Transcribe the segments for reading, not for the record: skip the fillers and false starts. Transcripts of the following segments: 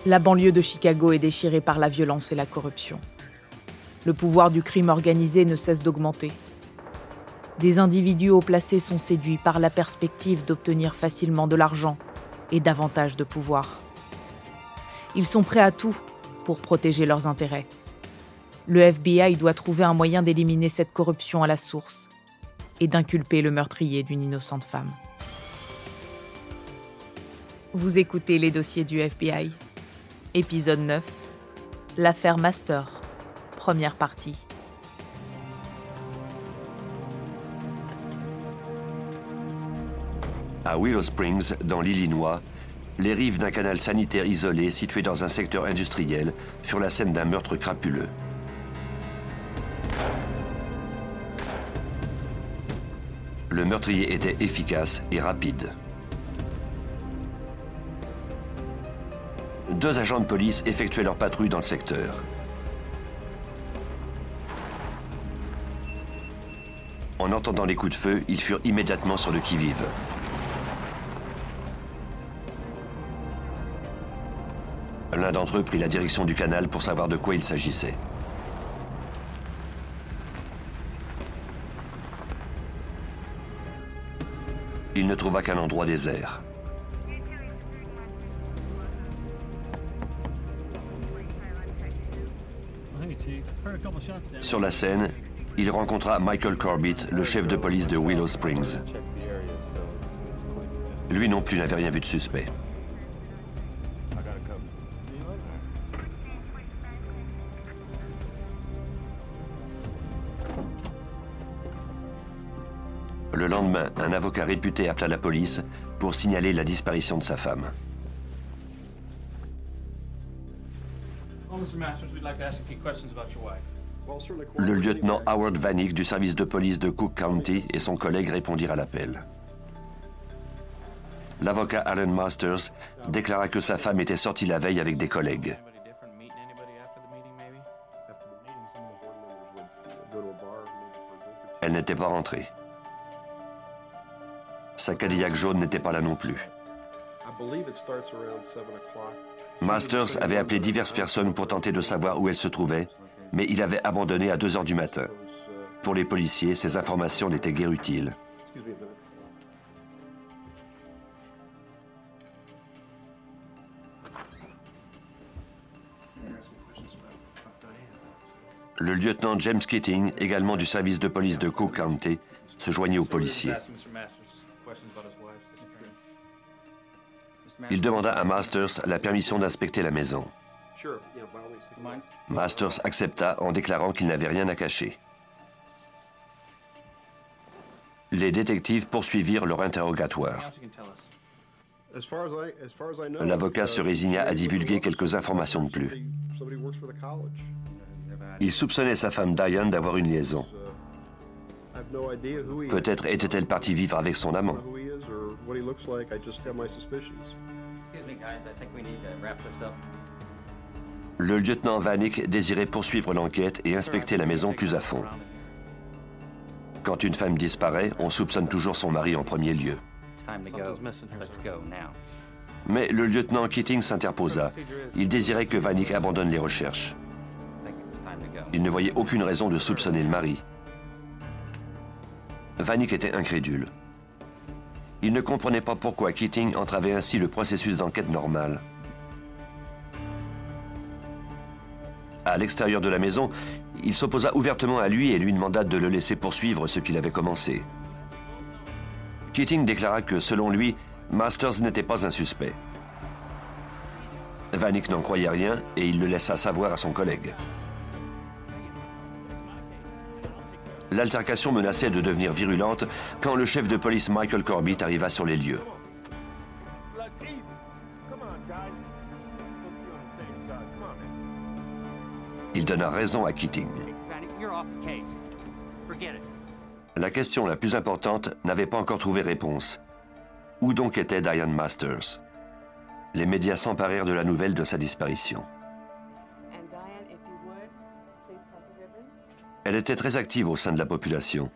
La banlieue de Chicago est déchirée par la violence et la corruption. Le pouvoir du crime organisé ne cesse d'augmenter. Des individus haut placés sont séduits par la perspective d'obtenir facilement de l'argent et davantage de pouvoir. Ils sont prêts à tout pour protéger leurs intérêts. Le FBI doit trouver un moyen d'éliminer cette corruption à la source et d'inculper le meurtrier d'une innocente femme. Vous écoutez les dossiers du FBI. Épisode 9. L'affaire Master. Première partie. À Willow Springs, dans l'Illinois, les rives d'un canal sanitaire isolé situé dans un secteur industriel furent la scène d'un meurtre crapuleux. Le meurtrier était efficace et rapide. Deux agents de police effectuaient leur patrouille dans le secteur. En entendant les coups de feu, ils furent immédiatement sur le qui-vive. L'un d'entre eux prit la direction du canal pour savoir de quoi il s'agissait. Il ne trouva qu'un endroit désert. Sur la scène, il rencontra Michael Corbett, le chef de police de Willow Springs. Lui non plus n'avait rien vu de suspect. Le lendemain, un avocat réputé appela la police pour signaler la disparition de sa femme. Le lieutenant Howard Vanik du service de police de Cook County et son collègue répondirent à l'appel. L'avocat Alan Masters déclara que sa femme était sortie la veille avec des collègues. Elle n'était pas rentrée. Sa Cadillac jaune n'était pas là non plus. Masters avait appelé diverses personnes pour tenter de savoir où elle se trouvait, mais il avait abandonné à 2 heures du matin. Pour les policiers, ces informations n'étaient guère utiles. Le lieutenant James Keating, également du service de police de Cook County, se joignit aux policiers. Il demanda à Masters la permission d'inspecter la maison. Masters accepta en déclarant qu'il n'avait rien à cacher. Les détectives poursuivirent leur interrogatoire. L'avocat se résigna à divulguer quelques informations de plus. Il soupçonnait sa femme Diane d'avoir une liaison. Peut-être était-elle partie vivre avec son amant. Le lieutenant Vanik désirait poursuivre l'enquête et inspecter la maison plus à fond. Quand une femme disparaît, on soupçonne toujours son mari en premier lieu. Mais le lieutenant Keating s'interposa. Il désirait que Vanik abandonne les recherches. Il ne voyait aucune raison de soupçonner le mari. Vanik était incrédule. Il ne comprenait pas pourquoi Keating entravait ainsi le processus d'enquête normal. À l'extérieur de la maison, il s'opposa ouvertement à lui et lui demanda de le laisser poursuivre ce qu'il avait commencé. Keating déclara que, selon lui, Masters n'était pas un suspect. Vanik n'en croyait rien et il le laissa savoir à son collègue. L'altercation menaçait de devenir virulente quand le chef de police Michael Corbett arriva sur les lieux. Il donna raison à Keating. La question la plus importante n'avait pas encore trouvé réponse. Où donc était Diane Masters? Les médias s'emparèrent de la nouvelle de sa disparition. Elle était très active au sein de la population.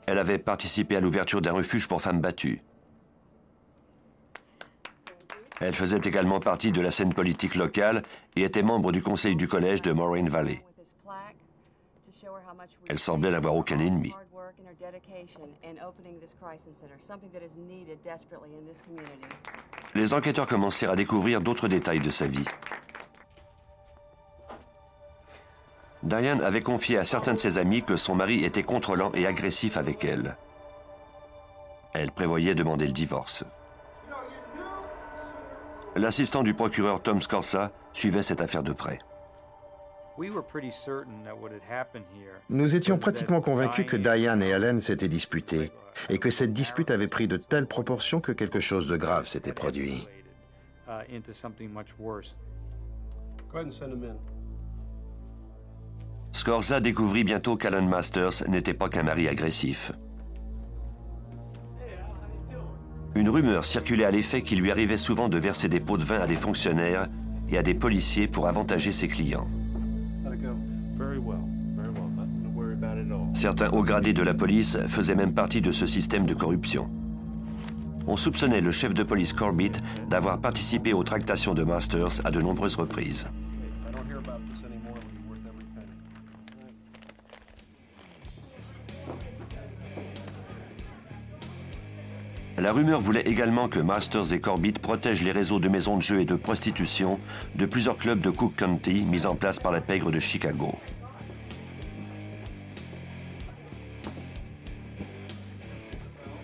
Elle avait participé à l'ouverture d'un refuge pour femmes battues. Elle faisait également partie de la scène politique locale et était membre du conseil du collège de Moraine Valley. Elle semblait n'avoir aucun ennemi. Les enquêteurs commencèrent à découvrir d'autres détails de sa vie. Diane avait confié à certains de ses amis que son mari était contrôlant et agressif avec elle. Elle prévoyait demander le divorce. L'assistant du procureur Tom Scorza suivait cette affaire de près. Nous étions pratiquement convaincus que Diane et Ellen s'étaient disputés et que cette dispute avait pris de telles proportions que quelque chose de grave s'était produit. Scorza découvrit bientôt qu'Alan Masters n'était pas qu'un mari agressif. Une rumeur circulait à l'effet qu'il lui arrivait souvent de verser des pots de vin à des fonctionnaires et à des policiers pour avantager ses clients. Certains hauts gradés de la police faisaient même partie de ce système de corruption. On soupçonnait le chef de police Corbett d'avoir participé aux tractations de Masters à de nombreuses reprises. La rumeur voulait également que Masters et Corbett protègent les réseaux de maisons de jeu et de prostitution de plusieurs clubs de Cook County mis en place par la pègre de Chicago.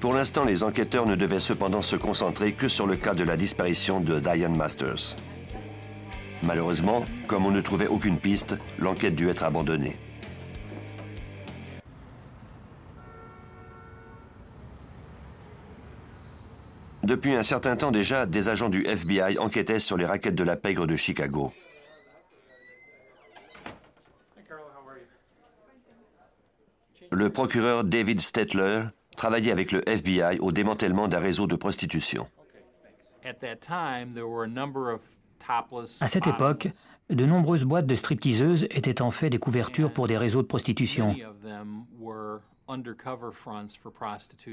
Pour l'instant, les enquêteurs ne devaient cependant se concentrer que sur le cas de la disparition de Diane Masters. Malheureusement, comme on ne trouvait aucune piste, l'enquête dut être abandonnée. Depuis un certain temps déjà, des agents du FBI enquêtaient sur les rackets de la pègre de Chicago. Le procureur David Stetler travaillait avec le FBI au démantèlement d'un réseau de prostitution. À cette époque, de nombreuses boîtes de stripteaseuses étaient en fait des couvertures pour des réseaux de prostitution.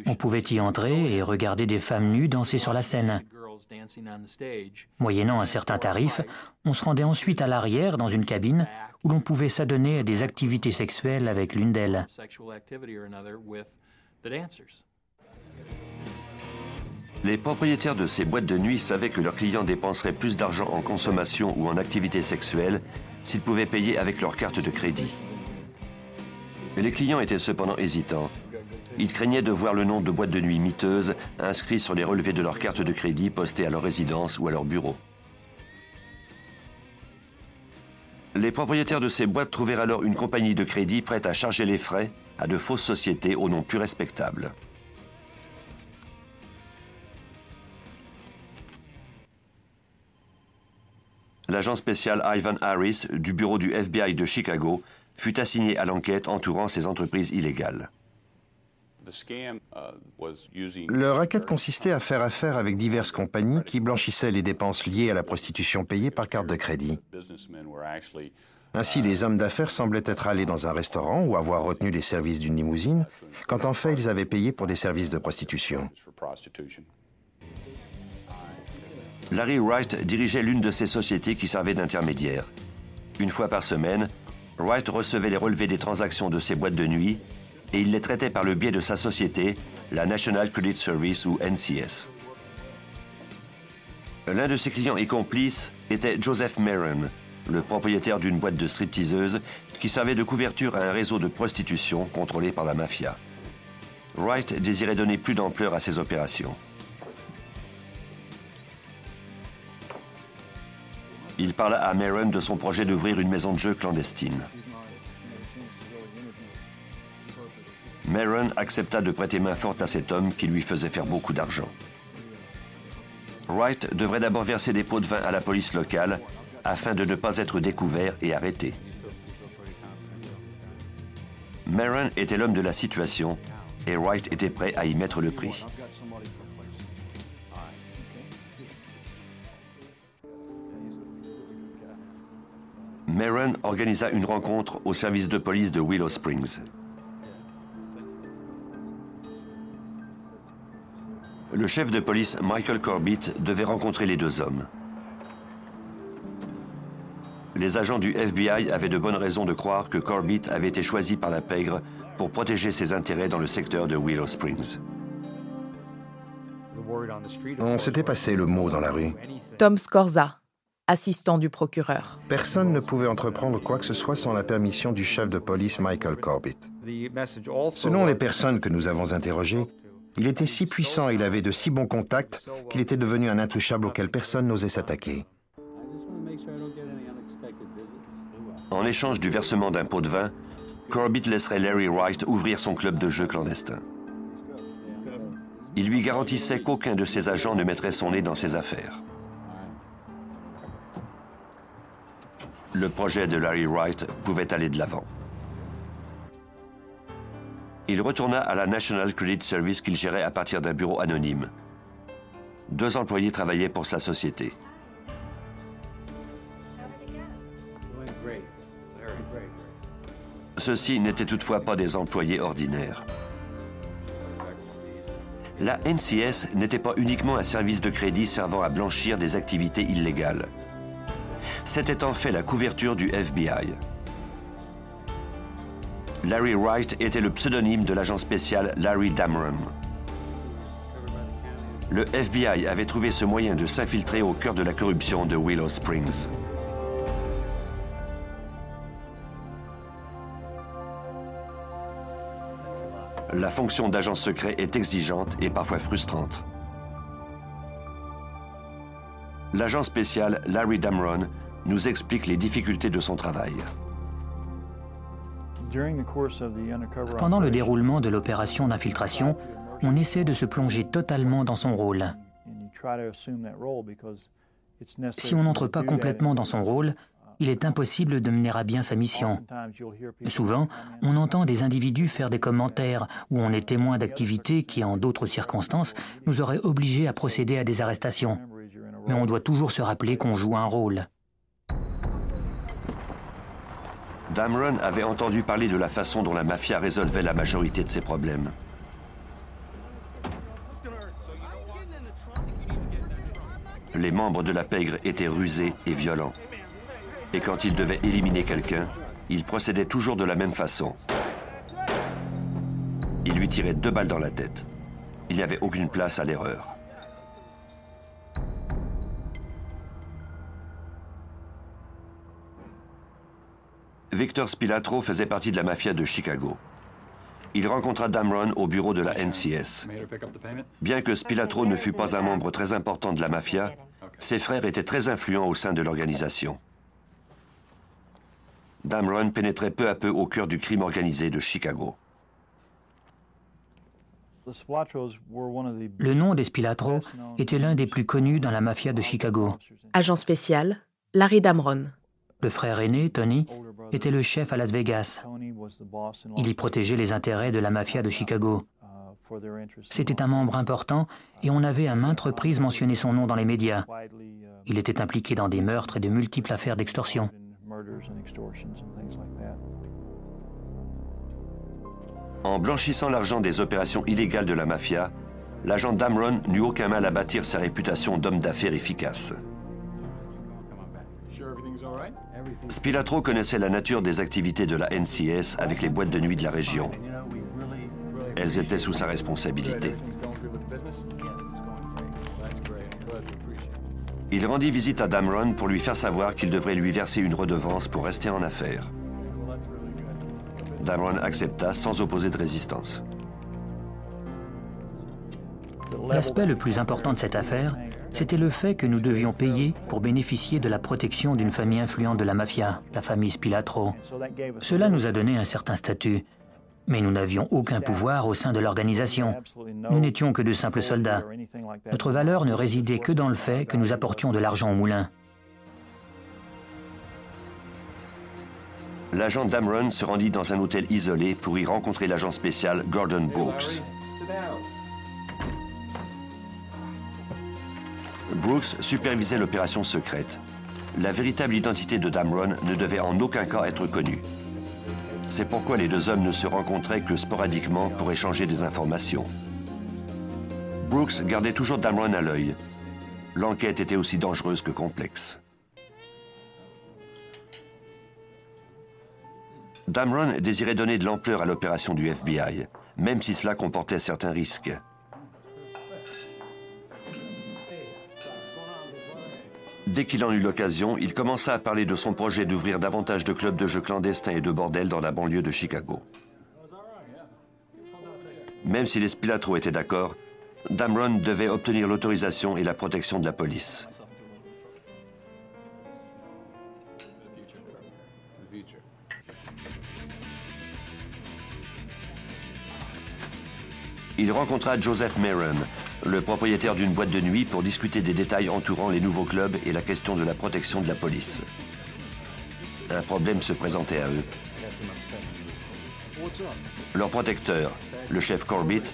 On pouvait y entrer et regarder des femmes nues danser sur la scène. Moyennant un certain tarif, on se rendait ensuite à l'arrière dans une cabine où l'on pouvait s'adonner à des activités sexuelles avec l'une d'elles. Les propriétaires de ces boîtes de nuit savaient que leurs clients dépenseraient plus d'argent en consommation ou en activités sexuelles s'ils pouvaient payer avec leur carte de crédit. Les clients étaient cependant hésitants. Ils craignaient de voir le nom de boîtes de nuit miteuses inscrits sur les relevés de leur carte de crédit postées à leur résidence ou à leur bureau. Les propriétaires de ces boîtes trouvèrent alors une compagnie de crédit prête à charger les frais à de fausses sociétés au nom plus respectable. L'agent spécial Ivan Harris du bureau du FBI de Chicago fut assigné à l'enquête entourant ces entreprises illégales. Le racket consistait à faire affaire avec diverses compagnies qui blanchissaient les dépenses liées à la prostitution payée par carte de crédit. Ainsi, les hommes d'affaires semblaient être allés dans un restaurant ou avoir retenu les services d'une limousine, quand en fait ils avaient payé pour des services de prostitution. Larry Wright dirigeait l'une de ces sociétés qui servait d'intermédiaire. Une fois par semaine, Wright recevait les relevés des transactions de ces boîtes de nuit et il les traitait par le biais de sa société, la National Credit Service ou NCS. L'un de ses clients et complices était Joseph Maron, le propriétaire d'une boîte de stripteaseuses qui servait de couverture à un réseau de prostitution contrôlé par la mafia. Wright désirait donner plus d'ampleur à ses opérations. Il parla à Maron de son projet d'ouvrir une maison de jeu clandestine. Maron accepta de prêter main forte à cet homme qui lui faisait faire beaucoup d'argent. Wright devrait d'abord verser des pots de vin à la police locale afin de ne pas être découvert et arrêté. Maron était l'homme de la situation et Wright était prêt à y mettre le prix. Maron organisa une rencontre au service de police de Willow Springs. Le chef de police Michael Corbett devait rencontrer les deux hommes. Les agents du FBI avaient de bonnes raisons de croire que Corbett avait été choisi par la pègre pour protéger ses intérêts dans le secteur de Willow Springs. On s'était passé le mot dans la rue. Tom Scorza, assistant du procureur. Personne ne pouvait entreprendre quoi que ce soit sans la permission du chef de police Michael Corbett. Selon les personnes que nous avons interrogées, il était si puissant et il avait de si bons contacts qu'il était devenu un intouchable auquel personne n'osait s'attaquer. En échange du versement d'un pot de vin, Corbett laisserait Larry Wright ouvrir son club de jeu clandestin. Il lui garantissait qu'aucun de ses agents ne mettrait son nez dans ses affaires. Le projet de Larry Wright pouvait aller de l'avant. Il retourna à la National Credit Service qu'il gérait à partir d'un bureau anonyme. 2 employés travaillaient pour sa société. Ceux-ci n'étaient toutefois pas des employés ordinaires. La NCS n'était pas uniquement un service de crédit servant à blanchir des activités illégales. C'était en fait la couverture du FBI. Larry Wright était le pseudonyme de l'agent spécial Larry Damron. Le FBI avait trouvé ce moyen de s'infiltrer au cœur de la corruption de Willow Springs. La fonction d'agent secret est exigeante et parfois frustrante. L'agent spécial Larry Damron nous explique les difficultés de son travail. Pendant le déroulement de l'opération d'infiltration, on essaie de se plonger totalement dans son rôle. Si on n'entre pas complètement dans son rôle, il est impossible de mener à bien sa mission. Souvent, on entend des individus faire des commentaires où on est témoin d'activités qui, en d'autres circonstances, nous auraient obligés à procéder à des arrestations. Mais on doit toujours se rappeler qu'on joue un rôle. Damron avait entendu parler de la façon dont la mafia résolvait la majorité de ses problèmes. Les membres de la pègre étaient rusés et violents. Et quand ils devaient éliminer quelqu'un, ils procédaient toujours de la même façon. Ils lui tiraient 2 balles dans la tête. Il n'y avait aucune place à l'erreur. Victor Spilatro faisait partie de la mafia de Chicago. Il rencontra Damron au bureau de la NCS. Bien que Spilatro ne fût pas un membre très important de la mafia, ses frères étaient très influents au sein de l'organisation. Damron pénétrait peu à peu au cœur du crime organisé de Chicago. Le nom des Spilatro était l'un des plus connus dans la mafia de Chicago. Agent spécial, Larry Damron. Le frère aîné, Tony, était le chef à Las Vegas. Il y protégeait les intérêts de la mafia de Chicago. C'était un membre important et on avait à maintes reprises mentionné son nom dans les médias. Il était impliqué dans des meurtres et de multiples affaires d'extorsion. En blanchissant l'argent des opérations illégales de la mafia, l'agent Damron n'eut aucun mal à bâtir sa réputation d'homme d'affaires efficace. Spilatro connaissait la nature des activités de la NCS avec les boîtes de nuit de la région. Elles étaient sous sa responsabilité. Il rendit visite à Damron pour lui faire savoir qu'il devrait lui verser une redevance pour rester en affaires. Damron accepta sans opposer de résistance. L'aspect le plus important de cette affaire, c'était le fait que nous devions payer pour bénéficier de la protection d'une famille influente de la mafia, la famille Spilatro. Cela nous a donné un certain statut, mais nous n'avions aucun pouvoir au sein de l'organisation. Nous n'étions que de simples soldats. Notre valeur ne résidait que dans le fait que nous apportions de l'argent au moulin. L'agent Damron se rendit dans un hôtel isolé pour y rencontrer l'agent spécial Gordon Brooks. Brooks supervisait l'opération secrète. La véritable identité de Damron ne devait en aucun cas être connue. C'est pourquoi les deux hommes ne se rencontraient que sporadiquement pour échanger des informations. Brooks gardait toujours Damron à l'œil. L'enquête était aussi dangereuse que complexe. Damron désirait donner de l'ampleur à l'opération du FBI, même si cela comportait certains risques. Dès qu'il en eut l'occasion, il commença à parler de son projet d'ouvrir davantage de clubs de jeux clandestins et de bordels dans la banlieue de Chicago. Même si les Spilatro étaient d'accord, Damron devait obtenir l'autorisation et la protection de la police. Il rencontra Joseph Maron, le propriétaire d'une boîte de nuit, pour discuter des détails entourant les nouveaux clubs et la question de la protection de la police. Un problème se présentait à eux. Leur protecteur, le chef Corbett,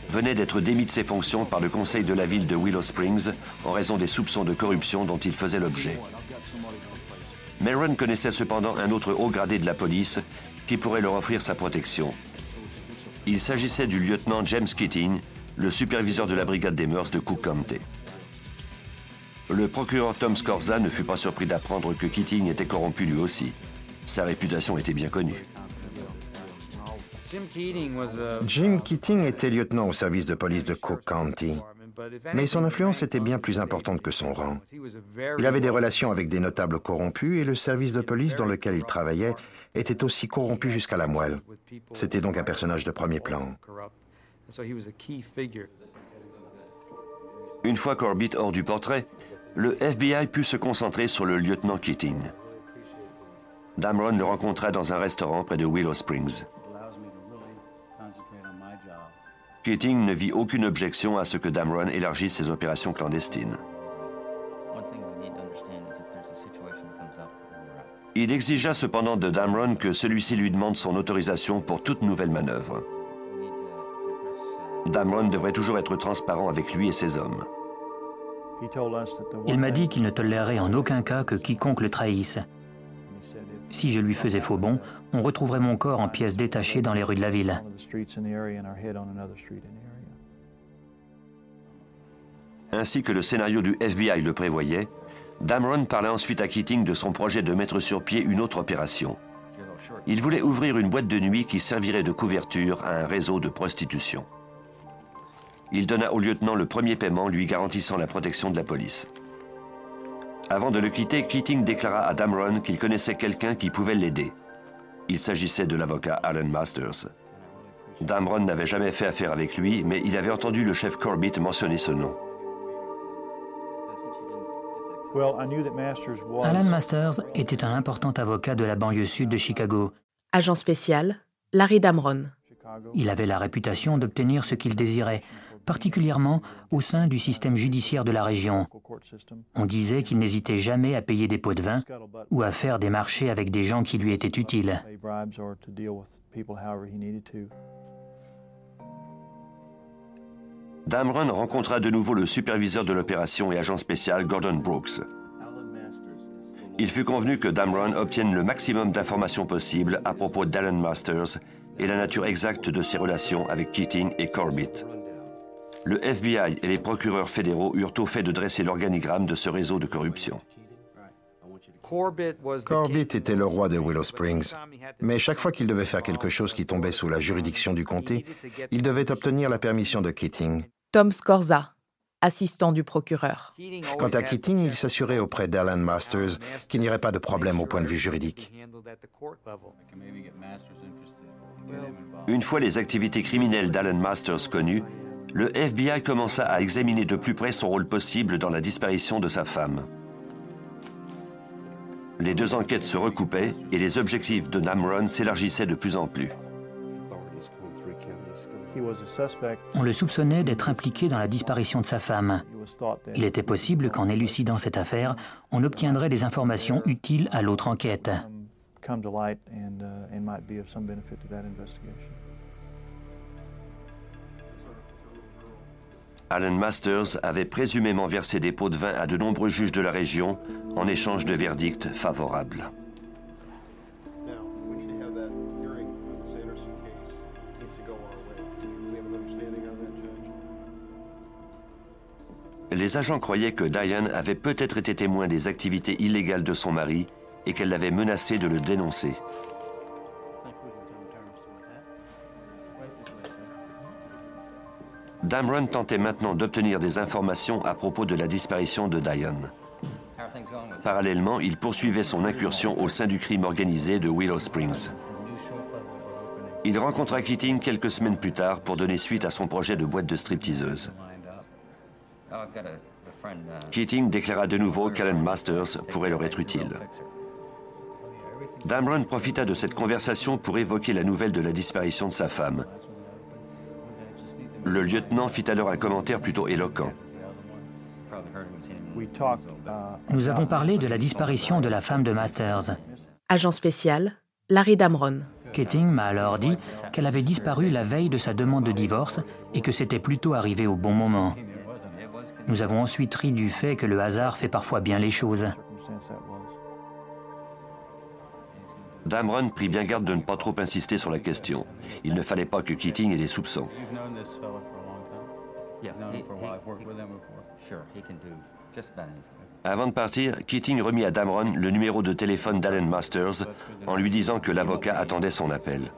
venait d'être démis de ses fonctions par le conseil de la ville de Willow Springs en raison des soupçons de corruption dont il faisait l'objet. Maron connaissait cependant un autre haut gradé de la police qui pourrait leur offrir sa protection. Il s'agissait du lieutenant James Keating, le superviseur de la brigade des mœurs de Cook County. Le procureur Tom Scorza ne fut pas surpris d'apprendre que Keating était corrompu lui aussi. Sa réputation était bien connue. Jim Keating était lieutenant au service de police de Cook County, mais son influence était bien plus importante que son rang. Il avait des relations avec des notables corrompus et le service de police dans lequel il travaillait était aussi corrompu jusqu'à la moelle. C'était donc un personnage de premier plan. Une fois Corbett hors du portrait, le FBI put se concentrer sur le lieutenant Keating. Damron le rencontra dans un restaurant près de Willow Springs. Keating ne vit aucune objection à ce que Damron élargisse ses opérations clandestines. Il exigea cependant de Damron que celui-ci lui demande son autorisation pour toute nouvelle manœuvre. Damron devrait toujours être transparent avec lui et ses hommes. Il m'a dit qu'il ne tolérerait en aucun cas que quiconque le trahisse. Si je lui faisais faux bond, on retrouverait mon corps en pièces détachées dans les rues de la ville. Ainsi que le scénario du FBI le prévoyait, Damron parla ensuite à Keating de son projet de mettre sur pied une autre opération. Il voulait ouvrir une boîte de nuit qui servirait de couverture à un réseau de prostitution. Il donna au lieutenant le premier paiement lui garantissant la protection de la police. Avant de le quitter, Keating déclara à Damron qu'il connaissait quelqu'un qui pouvait l'aider. Il s'agissait de l'avocat Alan Masters. Damron n'avait jamais fait affaire avec lui, mais il avait entendu le chef Corbett mentionner ce nom. Alan Masters était un important avocat de la banlieue sud de Chicago. Agent spécial, Larry Damron. Il avait la réputation d'obtenir ce qu'il désirait, particulièrement au sein du système judiciaire de la région. On disait qu'il n'hésitait jamais à payer des pots de vin ou à faire des marchés avec des gens qui lui étaient utiles. Damron rencontra de nouveau le superviseur de l'opération et agent spécial Gordon Brooks. Il fut convenu que Damron obtienne le maximum d'informations possibles à propos d'Alan Masters et la nature exacte de ses relations avec Keating et Corbett. Le FBI et les procureurs fédéraux eurent au fait de dresser l'organigramme de ce réseau de corruption. Corbett était le roi de Willow Springs, mais chaque fois qu'il devait faire quelque chose qui tombait sous la juridiction du comté, il devait obtenir la permission de Keating. Tom Scorza, assistant du procureur. Quant à Keating, il s'assurait auprès d'Alan Masters qu'il n'y aurait pas de problème au point de vue juridique. Une fois les activités criminelles d'Alan Masters connues, le FBI commença à examiner de plus près son rôle possible dans la disparition de sa femme. Les deux enquêtes se recoupaient et les objectifs de Damron s'élargissaient de plus en plus. On le soupçonnait d'être impliqué dans la disparition de sa femme. Il était possible qu'en élucidant cette affaire, on obtiendrait des informations utiles à l'autre enquête. Alan Masters avait présumément versé des pots de vin à de nombreux juges de la région en échange de verdicts favorables. Les agents croyaient que Diane avait peut-être été témoin des activités illégales de son mari et qu'elle l'avait menacé de le dénoncer. Damron tentait maintenant d'obtenir des informations à propos de la disparition de Diane. Parallèlement, il poursuivait son incursion au sein du crime organisé de Willow Springs. Il rencontra Keating quelques semaines plus tard pour donner suite à son projet de boîte de stripteaseuse. Keating déclara de nouveau qu'Alan Masters pourrait leur être utile. Damron profita de cette conversation pour évoquer la nouvelle de la disparition de sa femme. Le lieutenant fit alors un commentaire plutôt éloquent. Nous avons parlé de la disparition de la femme de Masters. Agent spécial, Larry Damron. Keating m'a alors dit qu'elle avait disparu la veille de sa demande de divorce et que c'était plutôt arrivé au bon moment. Nous avons ensuite ri du fait que le hasard fait parfois bien les choses. Damron prit bien garde de ne pas trop insister sur la question. Il ne fallait pas que Keating ait des soupçons. Avant de partir, Keating remit à Damron le numéro de téléphone d'Alan Masters en lui disant que l'avocat attendait son appel.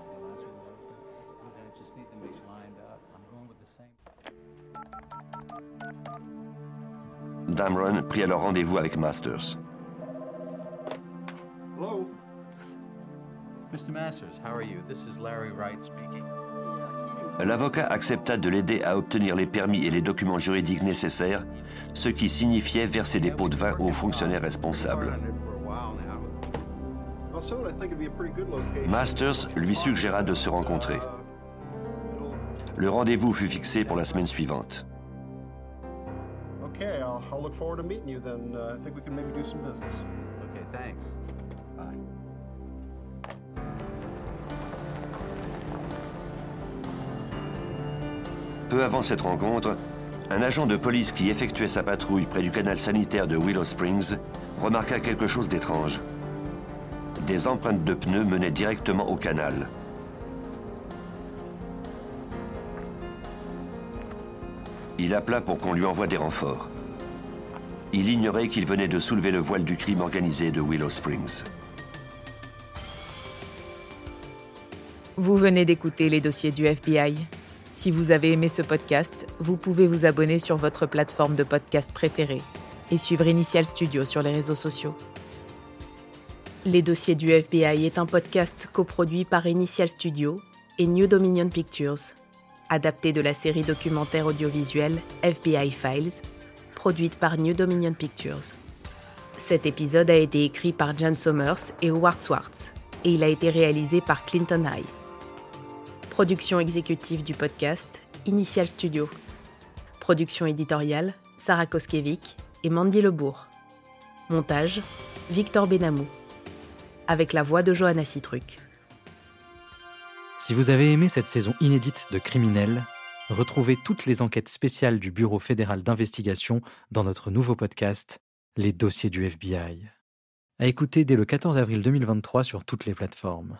Damron prit alors rendez-vous avec Masters. Hello. Mr. Masters, how are you? This is Larry Wright speaking. L'avocat accepta de l'aider à obtenir les permis et les documents juridiques nécessaires, ce qui signifiait verser des pots de vin aux fonctionnaires responsables. Masters lui suggéra de se rencontrer. Le rendez-vous fut fixé pour la semaine suivante. Okay, I'll look forward to meeting you then. I think we can maybe do some business. Okay, thanks. Bye. Peu avant cette rencontre, un agent de police qui effectuait sa patrouille près du canal sanitaire de Willow Springs remarqua quelque chose d'étrange. Des empreintes de pneus menaient directement au canal. Il appela pour qu'on lui envoie des renforts. Il ignorait qu'il venait de soulever le voile du crime organisé de Willow Springs. Vous venez d'écouter les dossiers du FBI. Si vous avez aimé ce podcast, vous pouvez vous abonner sur votre plateforme de podcast préférée et suivre Initial Studio sur les réseaux sociaux. Les dossiers du FBI est un podcast coproduit par Initial Studio et New Dominion Pictures, adapté de la série documentaire audiovisuelle FBI Files, produite par New Dominion Pictures. Cet épisode a été écrit par Jan Sommers et Howard Swartz, et il a été réalisé par Clinton High. Production exécutive du podcast, Initial Studio. Production éditoriale, Sarah Koskiewicz et Mandy Lebourg. Montage, Victor Benamou. Avec la voix de Johanna Citruc. Si vous avez aimé cette saison inédite de Criminels, retrouvez toutes les enquêtes spéciales du Bureau fédéral d'investigation dans notre nouveau podcast, Les dossiers du FBI. À écouter dès le 14 avril 2023 sur toutes les plateformes.